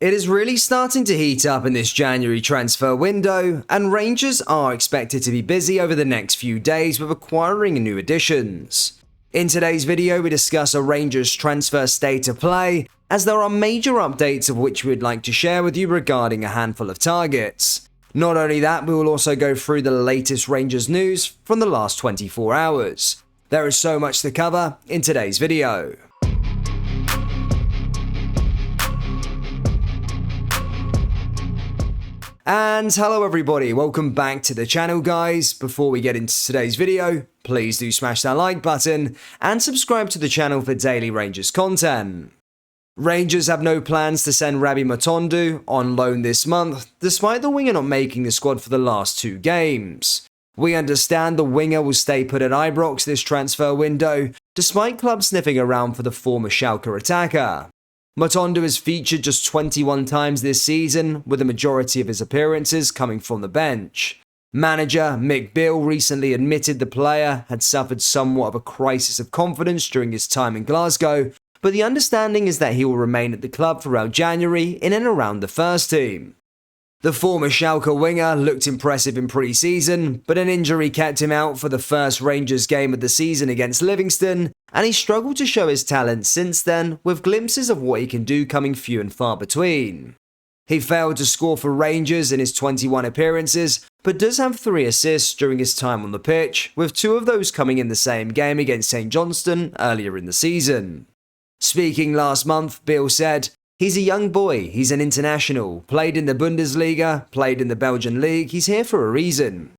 It is really starting to heat up in this January transfer window, and Rangers are expected to be busy over the next few days with acquiring new additions. In today's video, we discuss a Rangers transfer state of play, as there are major updates of which we would like to share with you regarding a handful of targets. Not only that, we will also go through the latest Rangers news from the last 24 hours. There is so much to cover in today's video. And hello everybody, welcome back to the channel guys. Before we get into today's video, please do smash that like button and subscribe to the channel for daily Rangers content. Rangers have no plans to send Rabbi Matondo on loan this month, despite the winger not making the squad for the last two games. We understand the winger will stay put at Ibrox this transfer window, despite clubs sniffing around for the former Schalke attacker. Matondo has featured just 21 times this season, with the majority of his appearances coming from the bench. Manager Michael Beale recently admitted the player had suffered somewhat of a crisis of confidence during his time in Glasgow, but the understanding is that he will remain at the club throughout January in and around the first team. The former Schalke winger looked impressive in pre-season, but an injury kept him out for the first Rangers game of the season against Livingston, and he struggled to show his talent since then, with glimpses of what he can do coming few and far between. He failed to score for Rangers in his 21 appearances, but does have 3 assists during his time on the pitch, with 2 of those coming in the same game against St Johnstone earlier in the season. Speaking last month, Beale said, "He's a young boy, he's an international, played in the Bundesliga, played in the Belgian league, he's here for a reason.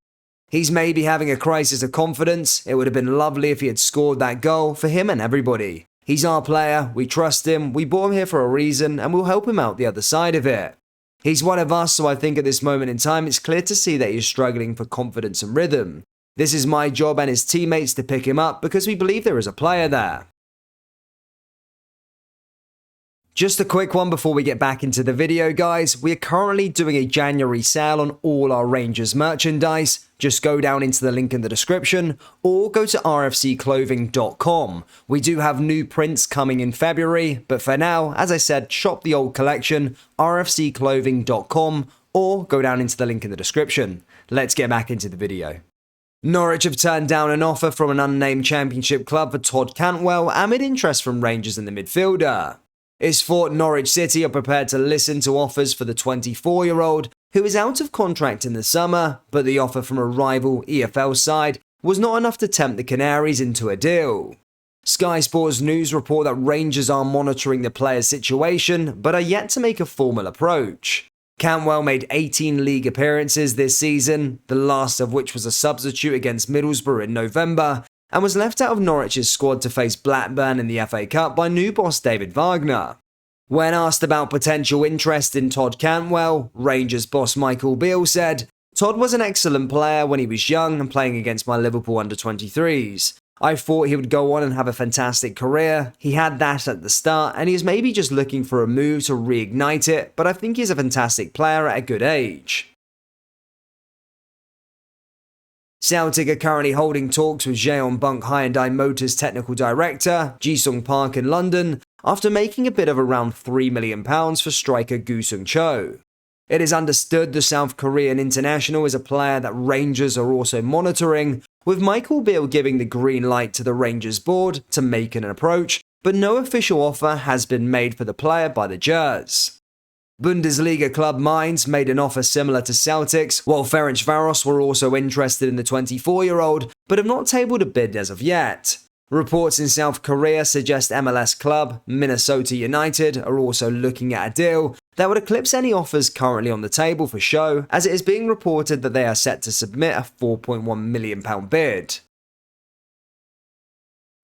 He's maybe having a crisis of confidence, it would have been lovely if he had scored that goal for him and everybody. He's our player, we trust him, we brought him here for a reason, and we'll help him out the other side of it. He's one of us, so I think at this moment in time it's clear to see that he's struggling for confidence and rhythm. This is my job and his teammates to pick him up because we believe there is a player there." Just a quick one before we get back into the video guys, we are currently doing a January sale on all our Rangers merchandise. Just go down into the link in the description or go to rfcclothing.com. We do have new prints coming in February, but for now, as I said, shop the old collection, rfcclothing.com, or go down into the link in the description. Let's get back into the video. Norwich have turned down an offer from an unnamed championship club for Todd Cantwell amid interest from Rangers in the midfielder. It's thought Norwich City are prepared to listen to offers for the 24-year-old, who is out of contract in the summer, but the offer from a rival EFL side was not enough to tempt the Canaries into a deal. Sky Sports News report that Rangers are monitoring the player's situation, but are yet to make a formal approach. Cantwell made 18 league appearances this season, the last of which was a substitute against Middlesbrough in November, and was left out of Norwich's squad to face Blackburn in the FA Cup by new boss David Wagner. When asked about potential interest in Todd Cantwell, Rangers boss Michael Beale said, "Todd was an excellent player when he was young and playing against my Liverpool under-23s. I thought he would go on and have a fantastic career. He had that at the start and he is maybe just looking for a move to reignite it, but I think he's a fantastic player at a good age." Celtic are currently holding talks with Jeon Bunk Hyundai Motors technical director, Ji-Sung Park in London, after making a bid of around £3 million for striker Gue-Sung Cho. It is understood the South Korean international is a player that Rangers are also monitoring, with Michael Beale giving the green light to the Rangers board to make an approach, but no official offer has been made for the player by the Gers. Bundesliga club Mainz made an offer similar to Celtic's, while Ferencvaros were also interested in the 24-year-old, but have not tabled a bid as of yet. Reports in South Korea suggest MLS club Minnesota United are also looking at a deal that would eclipse any offers currently on the table for Cho, as it is being reported that they are set to submit a £4.1 million bid.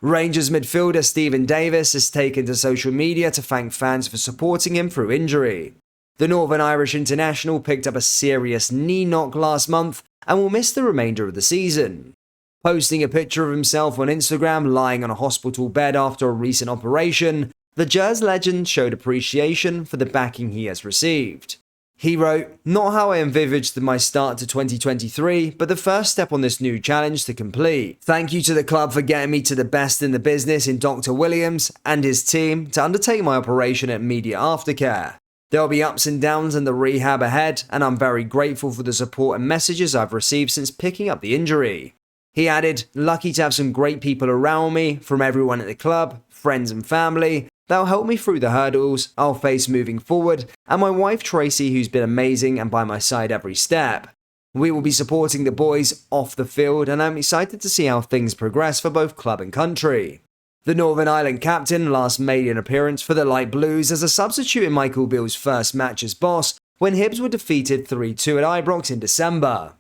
Rangers midfielder Stephen Davis has taken to social media to thank fans for supporting him through injury. The Northern Irish international picked up a serious knee knock last month and will miss the remainder of the season. Posting a picture of himself on Instagram lying on a hospital bed after a recent operation, the Gers legend showed appreciation for the backing he has received. He wrote, "Not how I envisaged my start to 2023, but the first step on this new challenge to complete. Thank you to the club for getting me to the best in the business in Dr. Williams and his team to undertake my operation at Media Aftercare. There will be ups and downs in the rehab ahead, and I'm very grateful for the support and messages I've received since picking up the injury. He added, lucky to have some great people around me, from everyone at the club, friends and family, that'll help me through the hurdles I'll face moving forward, and my wife Tracy, who's been amazing and by my side every step. We will be supporting the boys off the field, and I'm excited to see how things progress for both club and country. The Northern Ireland captain last made an appearance for the Light Blues as a substitute in Michael Beale's first match as boss when Hibs were defeated 3-2 at Ibrox in December.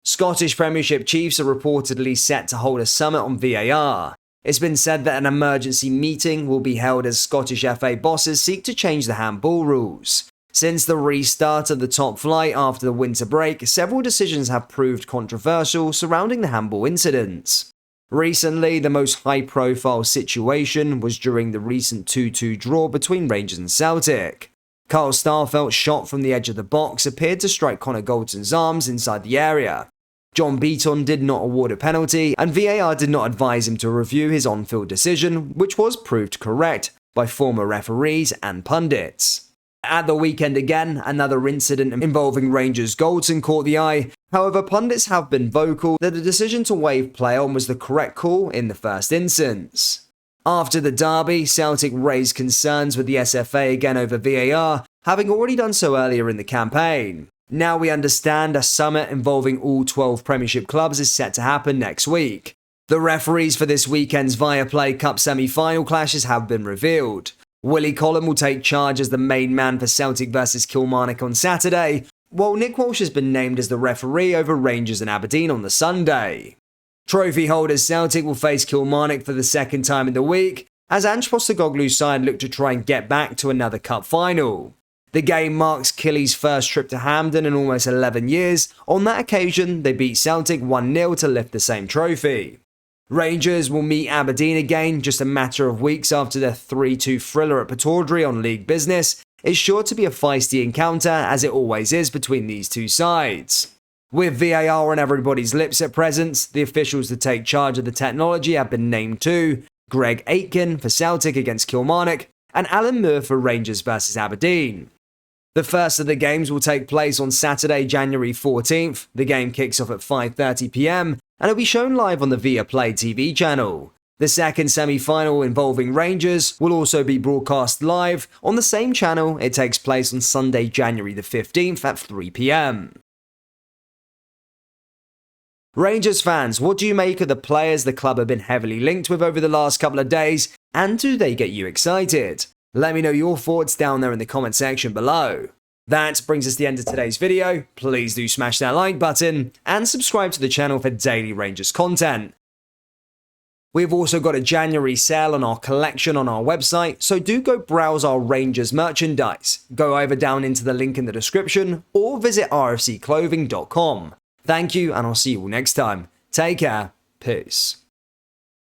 Scottish Premiership chiefs are reportedly set to hold a summit on VAR. It's been said that an emergency meeting will be held as Scottish FA bosses seek to change the handball rules. Since the restart of the top flight after the winter break, several decisions have proved controversial surrounding the handball incidents. Recently, the most high-profile situation was during the recent 2-2 draw between Rangers and Celtic. Carl Starfelt's shot from the edge of the box appeared to strike Connor Goldson's arms inside the area. John Beaton did not award a penalty, and VAR did not advise him to review his on-field decision, which was proved correct by former referees and pundits. At the weekend again, another incident involving Rangers Goldson caught the eye. However, pundits have been vocal that the decision to waive play on was the correct call in the first instance. After the derby, Celtic raised concerns with the SFA again over VAR, having already done so earlier in the campaign. Now we understand a summit involving all 12 Premiership clubs is set to happen next week. The referees for this weekend's Viaplay Cup semi-final clashes have been revealed. Willie Collum will take charge as the main man for Celtic vs Kilmarnock on Saturday, while Nick Walsh has been named as the referee over Rangers and Aberdeen on the Sunday. Trophy holders Celtic will face Kilmarnock for the second time in the week, as Ange Postecoglou's side look to try and get back to another cup final. The game marks Killy's first trip to Hampden in almost 11 years. On that occasion, they beat Celtic 1-0 to lift the same trophy. Rangers will meet Aberdeen again just a matter of weeks after their 3-2 thriller at Pittodrie on league business. It's sure to be a feisty encounter, as it always is between these two sides. With VAR on everybody's lips at present, the officials to take charge of the technology have been named too: Greg Aitken for Celtic against Kilmarnock and Alan Moore for Rangers vs Aberdeen. The first of the games will take place on Saturday, January 14th. The game kicks off at 5:30 PM and it'll be shown live on the Viaplay TV channel. The second semi-final involving Rangers will also be broadcast live on the same channel. It takes place on Sunday, January the 15th at 3 PM. Rangers fans, what do you make of the players the club have been heavily linked with over the last couple of days, and do they get you excited? Let me know your thoughts down there in the comment section below. That brings us to the end of today's video. Please do smash that like button and subscribe to the channel for daily Rangers content. We've also got a January sale on our collection on our website, so do go browse our Rangers merchandise. Go either down into the link in the description or visit rfcclothing.com. Thank you, and I'll see you all next time. Take care. Peace.